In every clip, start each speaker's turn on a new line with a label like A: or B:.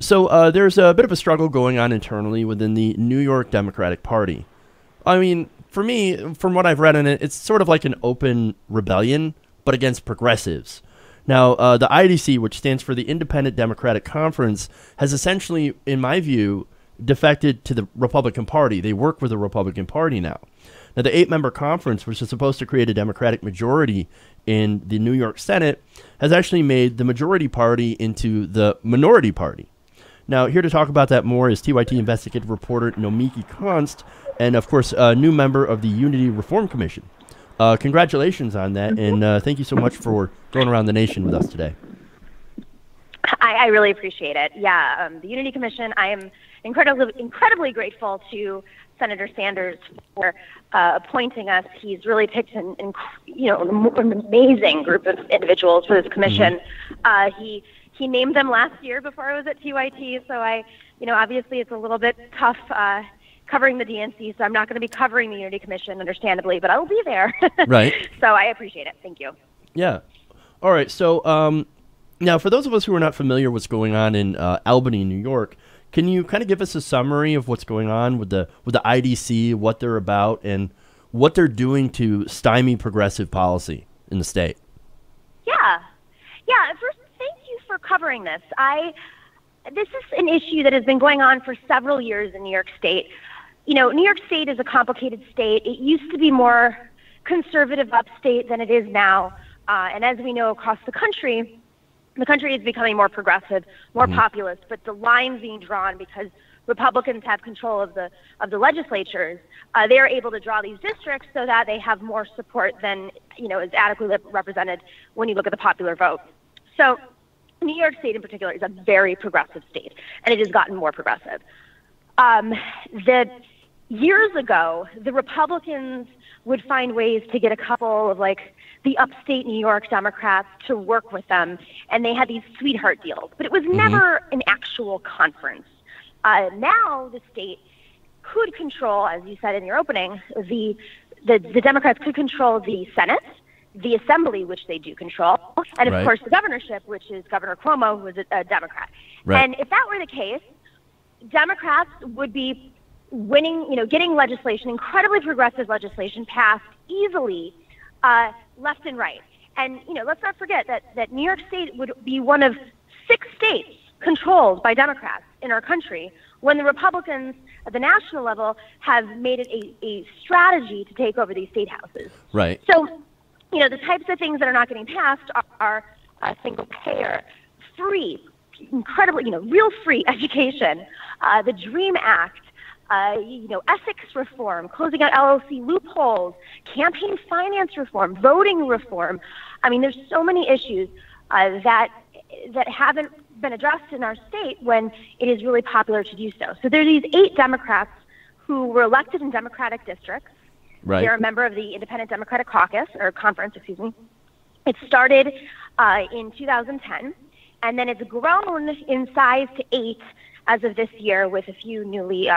A: So there's a bit of a struggle going on internally within the New York Democratic Party. I mean, for me, from what I've read in it, it's sort of like an open rebellion, but against progressives. Now, the IDC, which stands for the Independent Democratic Conference, has essentially, in my view, defected to the Republican Party. They work with the Republican Party now. Now, the 8-member conference, which is supposed to create a Democratic majority in the New York Senate, has actually made the majority party into the minority party. Now, here to talk about that more is TYT investigative reporter Nomiki Konst, and, of course, a new member of the Unity Reform Commission. Congratulations on that, and thank you so much for going around the nation with us today.
B: I really appreciate it. Yeah, the Unity Commission, I am incredibly grateful to Senator Sanders for appointing us. He's really picked an amazing group of individuals for this commission. He named them last year before I was at TYT, so obviously it's a little bit tough covering the DNC, so I'm not going to be covering the Unity Commission, understandably, but I will be there.
A: Right.
B: So I appreciate it. Thank you.
A: Yeah. All right. So now, for those of us who are not familiar with what's going on in Albany, New York, can you kind of give us a summary of what's going on with the IDC, what they're about, and what they're doing to stymie progressive policy in the state?
B: Yeah. First, thank you for covering this. This is an issue that has been going on for several years in New York State. New York State is a complicated state. It used to be more conservative upstate than it is now. And as we know across the country is becoming more progressive, more populist, but the lines being drawn because Republicans have control of the legislatures. They are able to draw these districts so that they have more support than is adequately represented when you look at the popular vote. So New York State in particular is a very progressive state, and it has gotten more progressive. Years ago, the Republicans would find ways to get a couple of the upstate New York Democrats to work with them, and they had these sweetheart deals, but it was never an actual conference. Now the state could control, as you said in your opening, the Democrats could control the Senate, the Assembly, which they do control, and of course the governorship, which is Governor Cuomo, who is a Democrat. Right. And if that were the case, Democrats would be winning, getting legislation, incredibly progressive legislation passed easily, left and right. And, let's not forget that New York State would be one of 6 states controlled by Democrats in our country when the Republicans at the national level have made it a strategy to take over these state houses.
A: Right.
B: So, the types of things that are not getting passed are single payer, free, incredibly, real free education, the DREAM Act, ethics reform, closing out LLC loopholes, campaign finance reform, voting reform. I mean, there's so many issues that haven't been addressed in our state when it is really popular to do so. So there are these 8 Democrats who were elected in Democratic districts.
A: Right.
B: They're a member of the Independent Democratic Caucus, or Conference, excuse me. It started in 2010, and then it's grown in size to 8 as of this year with a few newly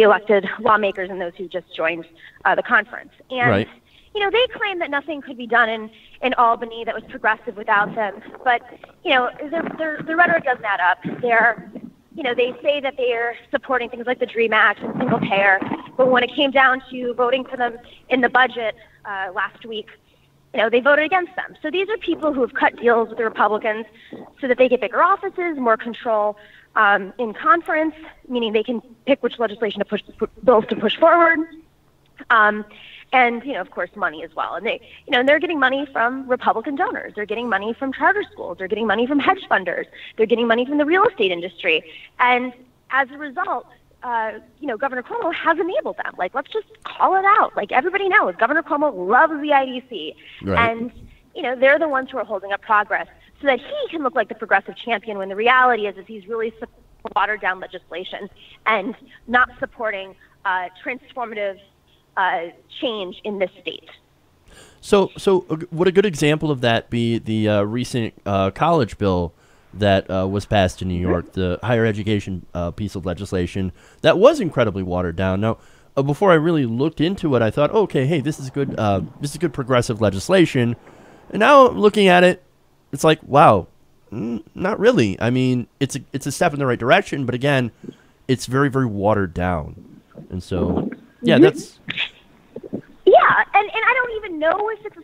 B: elected lawmakers and those who just joined the conference. And, they claim that nothing could be done in Albany that was progressive without them. But, their rhetoric doesn't add up. They say that they are supporting things like the DREAM Act and single payer. But when it came down to voting for them in the budget last week, they voted against them. So these are people who have cut deals with the Republicans so that they get bigger offices, more control in conference, meaning they can pick which legislation to bills to push forward, and of course, money as well. And they're getting money from Republican donors. They're getting money from charter schools. They're getting money from hedge funders. They're getting money from the real estate industry. And as a result, Governor Cuomo has enabled them. Let's just call it out. Everybody knows, Governor Cuomo loves the IDC, and they're the ones who are holding up progress so that he can look like the progressive champion when the reality is he's really watered down legislation and not supporting transformative change in this state.
A: So would a good example of that be the recent college bill that was passed in New York, the higher education piece of legislation that was incredibly watered down? Now, before I really looked into it, I thought, okay, hey, this is good. This is good progressive legislation. And now looking at it, it's like, wow, Not really. I mean, it's a step in the right direction, but again, it's very, very watered down. And so, yeah, that's...
B: Yeah, and I don't even know if it's...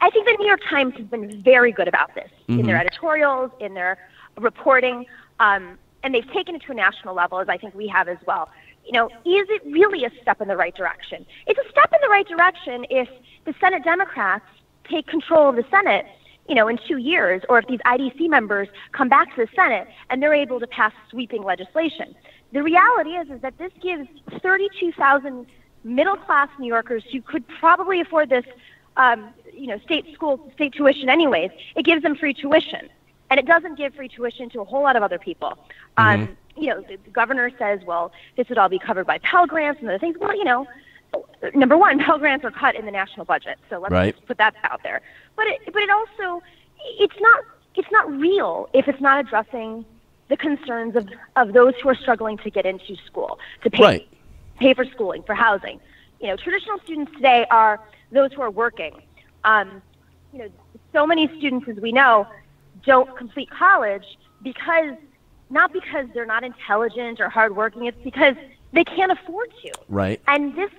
B: I think the New York Times has been very good about this in their editorials, in their reporting, and they've taken it to a national level, as I think we have as well. You know, is it really a step in the right direction? It's a step in the right direction if the Senate Democrats take control of the Senate, you know, in 2 years, or if these IDC members come back to the Senate and they're able to pass sweeping legislation. The reality is that this gives 32,000 middle-class New Yorkers who could probably afford this, you know, state tuition anyways. It gives them free tuition, and it doesn't give free tuition to a whole lot of other people. You know, the governor says, well, this would all be covered by Pell Grants and other things. Well, you know, number one, Pell Grants are cut in the national budget, so let's just put that out there. But it also, it's not real if it's not addressing the concerns of those who are struggling to get into school, to pay for schooling, for housing. You know, traditional students today are those who are working. You know, so many students, as we know, don't complete college not because they're not intelligent or hardworking. It's because they can't afford to.
A: Right.
B: And this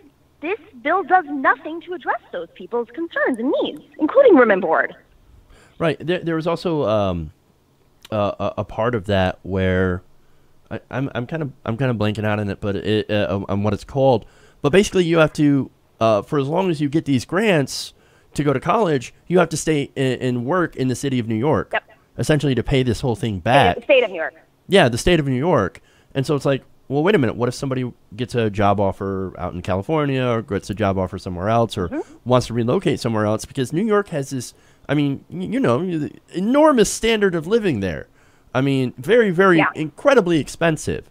B: bill does nothing to address those people's concerns and needs, including room and board.
A: Right. There was also a part of that where I'm kind of blanking out on it, but on what it's called. But basically, you have to for as long as you get these grants to go to college, you have to stay and work in the city of New York, essentially to pay this whole thing back.
B: The state of New York.
A: Yeah, the state of New York. And so it's like, well, wait a minute. What if somebody gets a job offer out in California or gets a job offer somewhere else or wants to relocate somewhere else? Because New York has this, I mean, you know, enormous standard of living there. I mean, very, very incredibly expensive.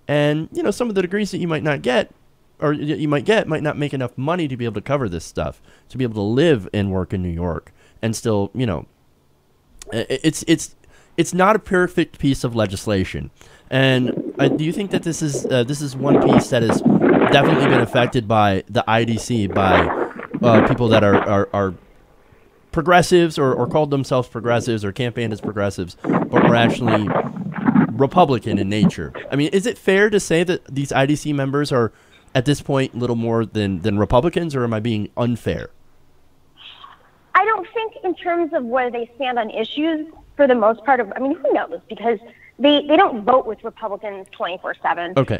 A: And, you know, some of the degrees that you might not get or you might get might not make enough money to be able to cover this stuff, to be able to live and work in New York and still, you know, it's not a perfect piece of legislation. And do you think that this is one piece that has definitely been affected by the IDC, by people that are progressives or called themselves progressives or campaigned as progressives, but were actually Republican in nature? I mean, is it fair to say that these IDC members are at this point little more than Republicans, or am I being unfair?
B: I don't think in terms of where they stand on issues, for the most part, I mean, who knows? Because they don't vote with Republicans 24/7.
A: Okay.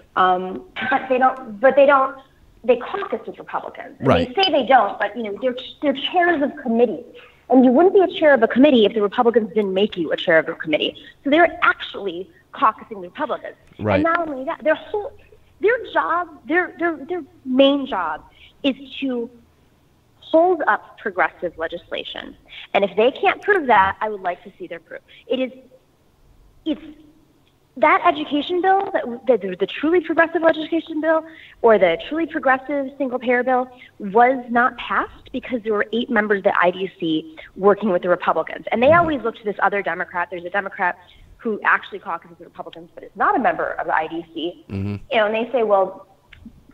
B: They caucus with Republicans.
A: Right.
B: They say they don't, but, you know, they're chairs of committees. And you wouldn't be a chair of a committee if the Republicans didn't make you a chair of a committee. So they're actually caucusing the Republicans.
A: Right.
B: And not only that, their main job is to hold up progressive legislation. And if they can't prove that, I would like to see their proof. It's that education bill, the truly progressive legislation bill, or the truly progressive single-payer bill, was not passed because there were 8 members of the IDC working with the Republicans. And they always look to this other Democrat. There's a Democrat who actually caucuses with the Republicans, but is not a member of the IDC. You know, and they say, well,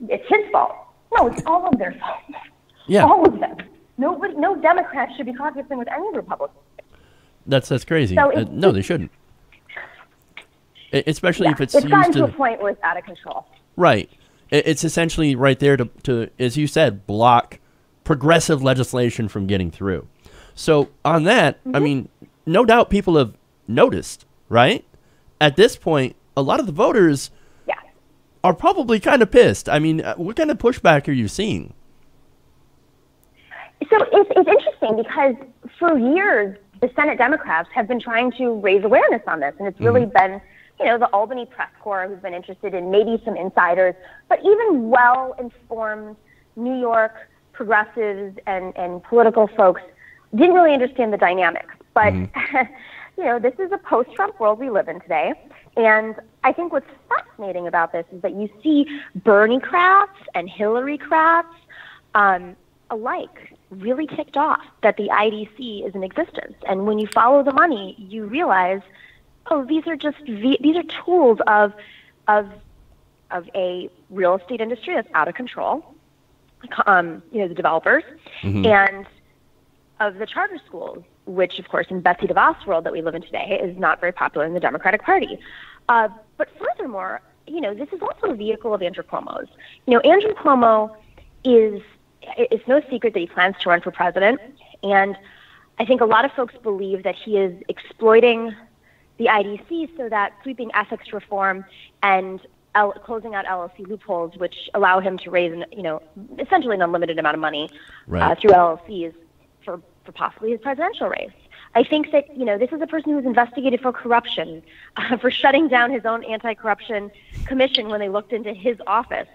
B: it's his fault. No, it's all of their fault.
A: Yeah.
B: All of them. No Democrat should be caucusing with any Republican.
A: That's crazy.
B: So
A: no, they shouldn't. Especially if it's
B: gotten to a point where it's out of control.
A: Right. It's essentially right there to, as you said, block progressive legislation from getting through. So on that, I mean, no doubt people have noticed, right? At this point, a lot of the voters are probably kind of pissed. I mean, what kind of pushback are you seeing?
B: So it's interesting because for years, the Senate Democrats have been trying to raise awareness on this, and it's really been, you know, the Albany press corps who's been interested in, maybe some insiders, but even well-informed New York progressives and political folks didn't really understand the dynamics. But, you know, this is a post-Trump world we live in today, and I think what's fascinating about this is that you see Bernie-crats and Hillary-crats alike really ticked off that the IDC is in existence. And when you follow the money, you realize, oh, these are tools of a real estate industry that's out of control. You know, the developers, and of the charter schools which, of course, in Betsy DeVos world that we live in today, is not very popular in the Democratic Party. But furthermore, this is also a vehicle of Andrew Cuomo's. Andrew Cuomo it's no secret that he plans to run for president. And I think a lot of folks believe that he is exploiting the IDC so that sweeping ethics reform and closing out LLC loopholes, which allow him to raise, essentially an unlimited amount of money through LLCs for possibly his presidential race. I think that, this is a person who's investigated for corruption, for shutting down his own anti-corruption commission when they looked into his office.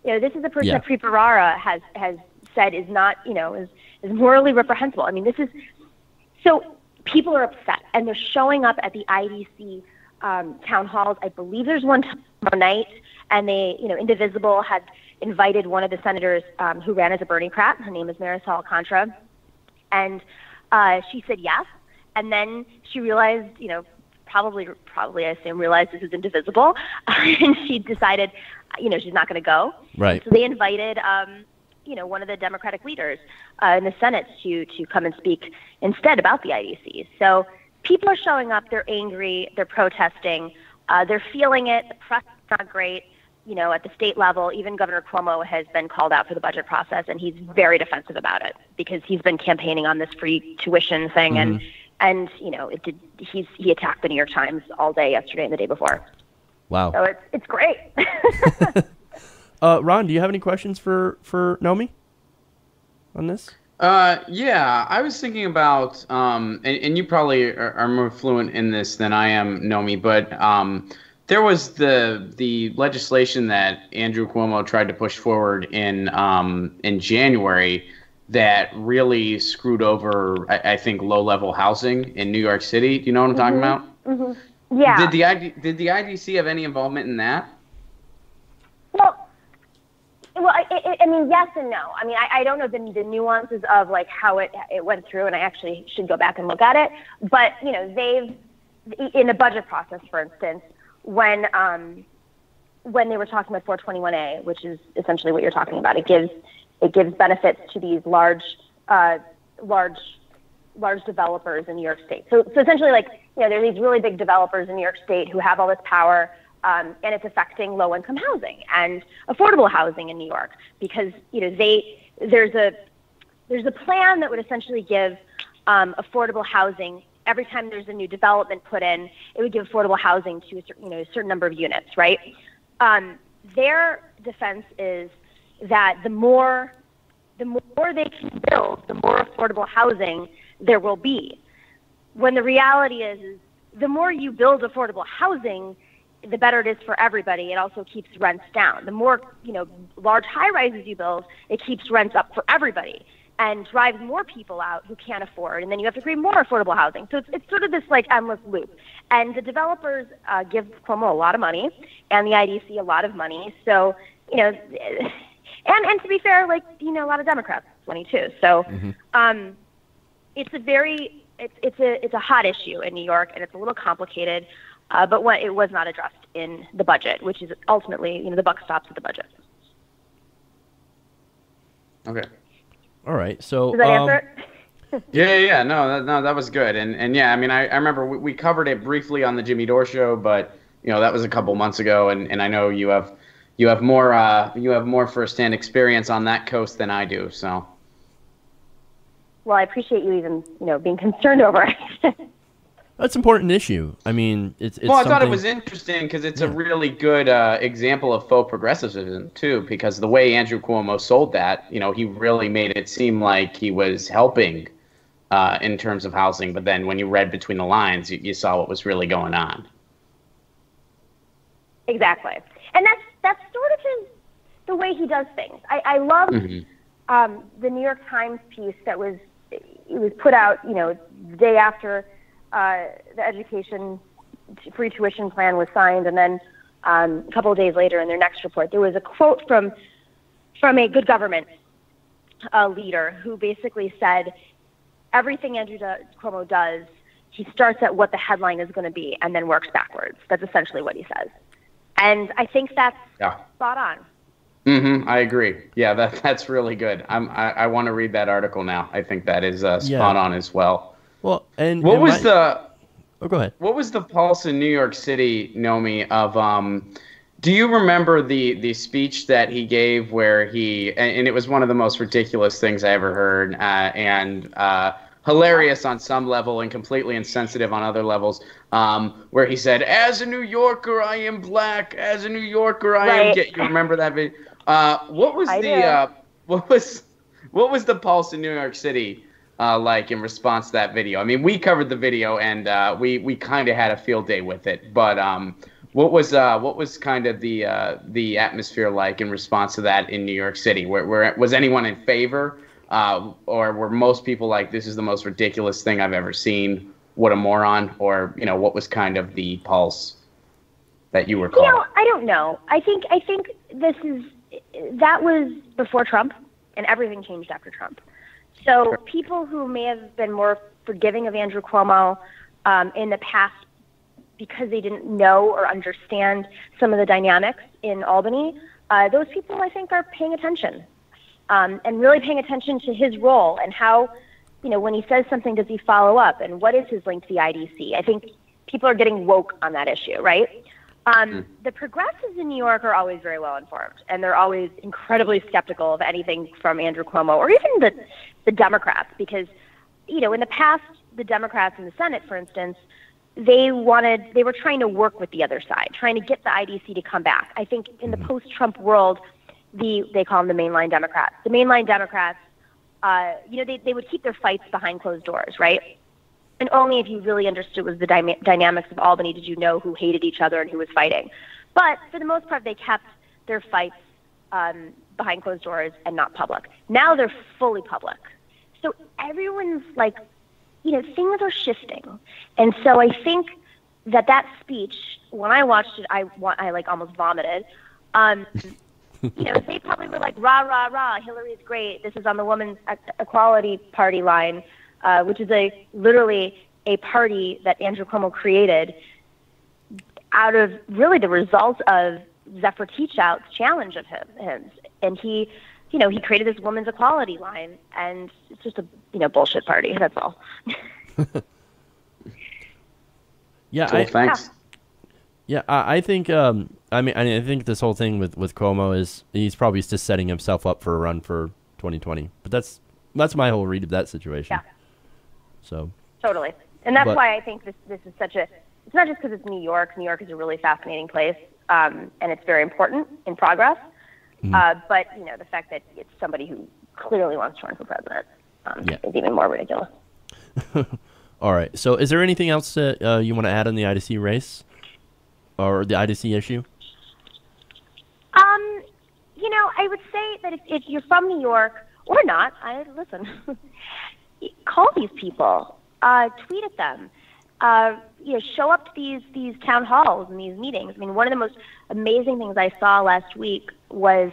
B: This is a person that Peralta has said is not, is morally reprehensible. I mean, so people are upset, and they're showing up at the IDC town halls. I believe there's one tomorrow night, and they, Indivisible had invited one of the senators who ran as a Bernie Pratt. Her name is Marisol Alcantara, and she said yes, and then she realized, probably I assume realized this is indivisible, and she decided, she's not going to go.
A: Right.
B: So they invited, one of the Democratic leaders in the Senate to come and speak instead about the IDC. So people are showing up. They're angry. They're protesting. They're feeling it. The press is not great. At the state level, even Governor Cuomo has been called out for the budget process, and he's very defensive about it because he's been campaigning on this free tuition thing, and he attacked the New York Times all day yesterday and the day before.
A: Wow.
B: So it's great.
A: Ron, do you have any questions for Nomi on this?
C: Yeah, I was thinking about, and you probably are more fluent in this than I am, Nomi, but there was the legislation that Andrew Cuomo tried to push forward in January that really screwed over, I think, low-level housing in New York City. Do you know what I'm talking about?
B: Mm-hmm. Yeah.
C: Did the IDC have any involvement in that?
B: Well, I mean, yes and no. I mean, I don't know the nuances of like how it went through, and I actually should go back and look at it. But they've in the budget process, for instance, when they were talking about 421A, which is essentially what you're talking about, it gives benefits to these large developers in New York State. So essentially, there are these really big developers in New York State who have all this power. And it's affecting low-income housing and affordable housing in New York because there's a plan that would essentially give affordable housing every time there's a new development put in. It would give affordable housing to a certain number of units, right? Their defense is that the more they can build, the more affordable housing there will be. When the reality is the more you build affordable housing, the better it is for everybody. It also keeps rents down. The more, large high-rises you build, it keeps rents up for everybody and drives more people out who can't afford. And then you have to create more affordable housing. So it's sort of this endless loop. And the developers give Cuomo a lot of money and the IDC a lot of money. So, and to be fair, a lot of Democrats money too. So it's a hot issue in New York, and it's a little complicated. But it was not addressed in the budget, which is ultimately, the buck stops at the budget.
C: Okay.
A: All right. So
B: does that answer it?
C: Yeah. No, that was good. And yeah, I mean, I remember we covered it briefly on the Jimmy Dore show, but that was a couple months ago, and I know you have more firsthand experience on that coast than I do. So.
B: Well, I appreciate you even being concerned over it.
A: That's an important issue. I mean, it's
C: well, I thought it was interesting because it's a really good example of faux progressivism, too, because the way Andrew Cuomo sold that, he really made it seem like he was helping in terms of housing. But then when you read between the lines, you saw what was really going on.
B: Exactly. And that's sort of the way he does things. I love the New York Times piece that was put out, the day after the education free tuition plan was signed, and then a couple of days later in their next report, there was a quote from a good government leader who basically said, everything Andrew Cuomo does, he starts at what the headline is going to be and then works backwards. That's essentially what he says. And I think that's spot on.
C: I agree. Yeah, that's really good. I want to read that article now. I think that is spot on as well.
A: Well, and
C: what was the?
A: Oh, go ahead.
C: What was the pulse in New York City, Nomi, of do you remember the speech that he gave where and it was one of the most ridiculous things I ever heard, and hilarious on some level and completely insensitive on other levels, where he said, "As a New Yorker, I am black. As a New Yorker, I am gay." You remember that video? What was what was the pulse in New York City like in response to that video? I mean, we covered the video and we kind of had a field day with it, but what was kind of the atmosphere like in response to that in New York City? Where was anyone in favor, or were most people like, "This is the most ridiculous thing I've ever seen. What a moron"? Or what was kind of the pulse that you were calling?
B: I don't know. I think that was before Trump, and everything changed after Trump. So people who may have been more forgiving of Andrew Cuomo in the past because they didn't know or understand some of the dynamics in Albany, those people, I think, are paying attention and really paying attention to his role and how, when he says something, does he follow up, and what is his link to the IDC? I think people are getting woke on that issue, right? The progressives in New York are always very well informed, and they're always incredibly skeptical of anything from Andrew Cuomo or even the Democrats, because, in the past, the Democrats in the Senate, for instance, they were trying to work with the other side, trying to get the IDC to come back. I think in the post-Trump world, they call them the mainline Democrats. The mainline Democrats, they would keep their fights behind closed doors, right? And only if you really understood was the dynamics of Albany did you know who hated each other and who was fighting. But for the most part, they kept their fights behind closed doors and not public. Now they're fully public. So everyone's like, things are shifting. And so I think that speech, when I watched it, I like almost vomited. They probably were like, rah, rah, rah, Hillary's great. This is on the Women's Equality Party line, which is literally a party that Andrew Cuomo created out of really the result of Zephyr Teachout's challenge of him. And he created this Women's Equality line, and it's just a bullshit party. That's all.
C: Yeah, cool, thanks.
A: Yeah, I think. I think this whole thing with Cuomo is he's probably just setting himself up for a run for 2020. But that's my whole read of that situation.
B: Yeah.
A: So.
B: Totally, and that's why I think this is such a. It's not just because it's New York. New York is a really fascinating place, and it's very important in progress. But the fact that it's somebody who clearly wants to run for president is even more ridiculous.
A: All right. So, is there anything else that you want to add on the IDC race or the IDC issue?
B: I would say that if you're from New York or not, listen. Call these people, tweet at them. Show up to these town halls and these meetings. I mean, one of the most amazing things I saw last week was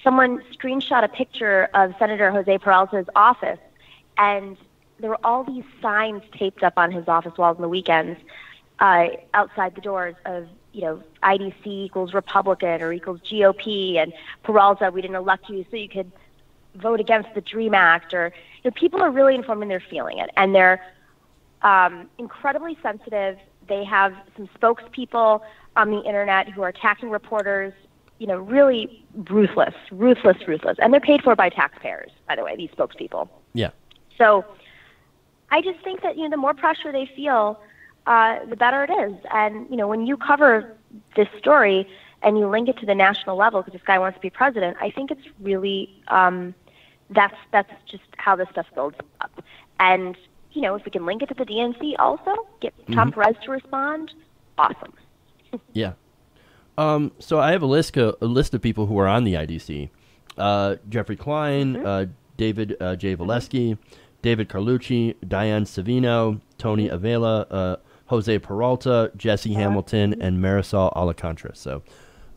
B: someone screenshot a picture of Senator Jose Peralta's office, and there were all these signs taped up on his office walls on the weekends outside the doors of, IDC equals Republican or equals GOP, and Peralta, we didn't elect you so you could vote against the DREAM Act. Or people are really informed and they're feeling it, and they're incredibly sensitive. They have some spokespeople on the internet who are attacking reporters, really ruthless. And they're paid for by taxpayers, by the way, these spokespeople.
A: Yeah.
B: So I just think that, the more pressure they feel, the better it is. And, when you cover this story and you link it to the national level because this guy wants to be president, I think it's really, that's just how this stuff builds up. And, if we can link it to the DNC also, get Tom Perez to respond, awesome.
A: Yeah. So I have a list of people who are on the IDC. Jeffrey Klein, David J. Valesky, David Carlucci, Diane Savino, Tony Avella, Jose Peralta, Jesse Hamilton, and Marisol Alcantara. So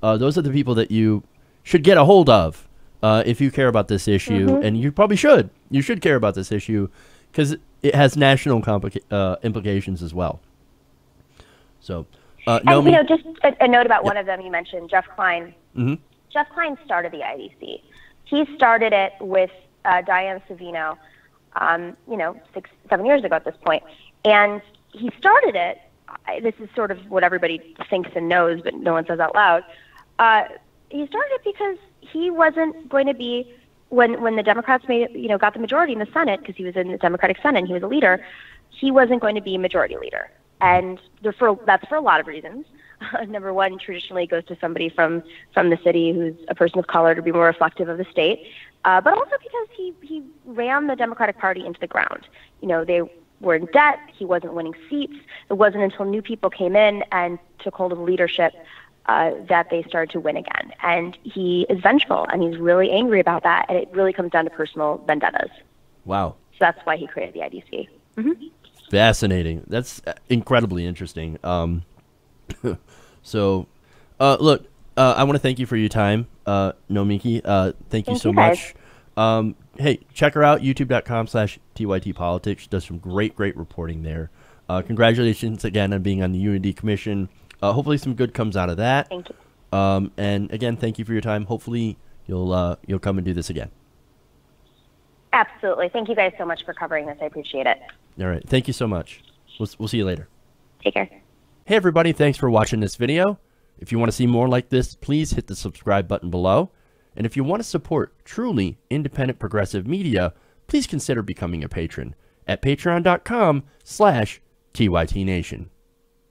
A: those are the people that you should get a hold of if you care about this issue, and you probably should. You should care about this issue because it has national implications as well. So,
B: and just a note about one of them you mentioned, Jeff Klein. Jeff Klein started the IDC. He started it with Diane Savino. you know, 6-7 years ago at this point. And he started it. This is sort of what everybody thinks and knows, but no one says out loud. He started it because he wasn't going to be, when the Democrats got the majority in the Senate, because he was in the Democratic Senate and he was a leader, he wasn't going to be majority leader. And that's for a lot of reasons. Number one, traditionally it goes to somebody from the city who's a person of color to be more reflective of the state, but also because he ran the Democratic Party into the ground. You know, they were in debt. He wasn't winning seats. It wasn't until new people came in and took hold of leadership that they started to win again. And he is vengeful, and he's really angry about that, and it really comes down to personal vendettas.
A: Wow.
B: So that's why he created the IDC. Mm-hmm.
A: Fascinating. That's incredibly interesting. So, look, I want to thank you for your time, Nomiki. Thank you so much. Hey, check her out, youtube.com/TYTpolitics. She does some great reporting there. Congratulations again on being on the Unity Commission. Hopefully some good comes out of that.
B: Thank you.
A: And again, thank you for your time. Hopefully you'll come and do this again.
B: Absolutely. Thank you guys so much for covering this. I appreciate it.
A: All right. Thank you so much. We'll see you later.
B: Take care.
A: Hey, everybody. Thanks for watching this video. If you want to see more like this, please hit the subscribe button below. And if you want to support truly independent progressive media, please consider becoming a patron at patreon.com/TYTNation.